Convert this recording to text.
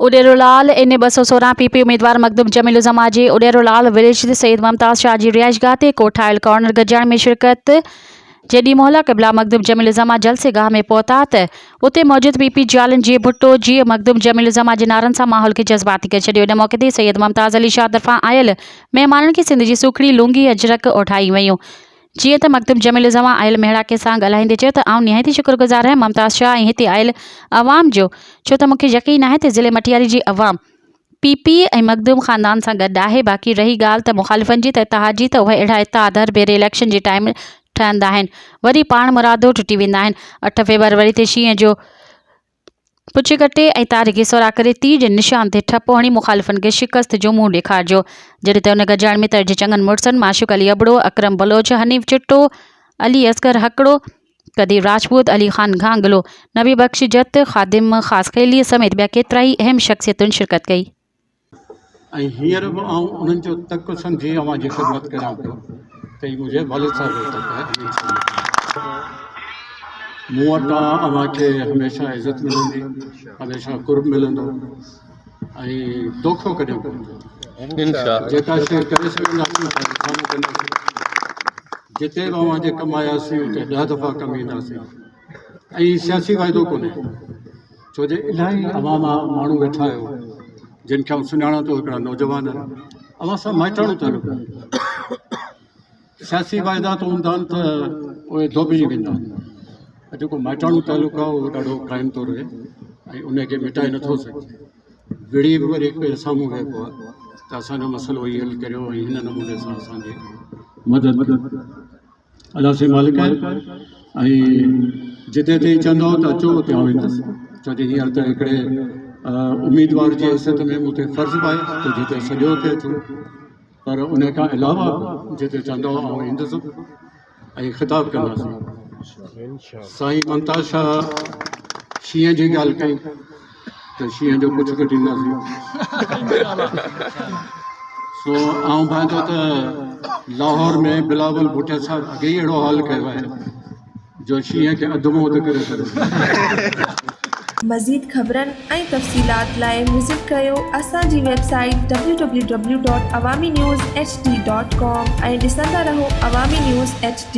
उडेरोलाल इन 216 PP उम्मीदवार मखदूम जमील उज़्ज़मा जी Uderolal village ते सैयद मुमताज़ शाह जी रिहाइशगाह ते कोठाइल कॉर्नर गजाण में शिरकत। जेडी मोहल्ला क़िबला मखदूम जमील उज़्ज़मा जलसे गाह में पहुता त उते मौजूद PP जालन जी भुट्टो जी मखदूम जमील उज़्ज़मा जे नारन सां माहौल के जज्बाती करे छॾियो। इन मौके ते सैयद मुमताज़ अली शाह तरफ़ां आयल महिमाननि खे सिंध जी सुखड़ी लुंगी अजरक ओठाई वयूं। जीअं त मखदूम जमील उज़्ज़मा आयल मेड़ाके सां ॻाल्हाईंदे चयो त आउं निहायती शुक्रगुज़ार आहियां मुमताज़ शाह ऐं हिते आयल अवाम जो, छो त मूंखे यकीन आहे त ज़िले मटियारी जी अवाम PP ऐं मखदूम ख़ानदान सां गॾु आहे। बाक़ी रही ॻाल्हि त मुख़ालिफ़नि जी त इत्तेहाद जी, त उहे अहिड़ा इत्तेहाद हर भेरे इलेक्शन जे टाइम ठहंदा आहिनि, वरी पाण मुरादो टुटी वेंदा आहिनि। 8 फेबरवरी ते शींहं जो पुछ कटे ऐं तारीख़ी सोरा करे तीर जे निशान ते ठपो हणी मुख़ालिफ़नि खे शिकस्त जो मुंहुं ॾेखारिजो। जॾहिं त उन गजाण में तर्ज चङनि मुड़सनि माशूक अली अबड़ो, अकरम बलोच, हनीफ़ चिट्टो, अली असगर हकड़ो, कदीर राजपूत, अली ख़ान घांगलो, नबी बख्श जत, ख़ादिम ख़ासखेली समेत ॿिया केतिरा ई अहम शख़्सियतुनि शिरकत कई। ऐं हींअर बि आउं उन्हनि जो तक सम्झी अवां जी ख़िदमत करियां पियो त ही मुंहिंजे वालिद साहिब जो तक आहे। मूं वटां अव्हांखे हमेशह इज़त मिलंदी, हमेशह कुर्ब मिलंदो ऐं दोखो कॾहिं कोन्हे। जेका शइ करे सघंदासीं साम्हूं कंदासीं। जिते बि अव्हां जे कमु आयासीं उते 10 दफ़ा कमु ईंदासीं। ऐं सियासी फ़ाइदो कोन्हे, छो जो इलाही अवां मां माण्हू वेठा आहियो जिन खे आउं सुञाणां थो, हिकिड़ा नौजवान आहिनि, अवां सां माइटाणो तालुक़ आहे। सियासी वाइदात हूंदा आहिनि त उहे धोपिजी वेंदा आहिनि। जेको माइटाणो तालुक़ आहे उहो ॾाढो क़ाइमु थो रहे ऐं उनखे मिटाए नथो सघे। विड़ी बि वरी हिकु साम्हूं वेह पोइ त असांजो मसइलो ई हल करियो ऐं हिन नमूने सां असांजी मदद अलाह से मालिक आहे। ऐं जिते ते चवंदो त अचो उते आउं ईंदुसि, छो जो हींअर त हिकिड़े उम्मीदवार जी हैसियत में मूं ते फ़र्ज़ु आहे त जिते सॼो थिए थो, पर उन खां अलावा जिते चवंदो आउं ईंदुसि ऐं ख़िताबु कंदासीं। साईं मुमताज़ शाह शींहं जी ॻाल्हि कई त शींहं जो कुझु कढींदासीं। सो आउं भांतो त लाहौर में बिलावल भुटिया साहिब अॻे ई अहिड़ो हाल कयो आहे जो शींहं खे अधु मुंहुं करे छॾियो। मज़ीद ख़बरनि ऐं तफ़सीलात लाइ विज़िट कयो असांजी वेबसाइट www.awamiNewsHD.com ऐं ॾिसंदा रहो अवामी न्यूज़ HD।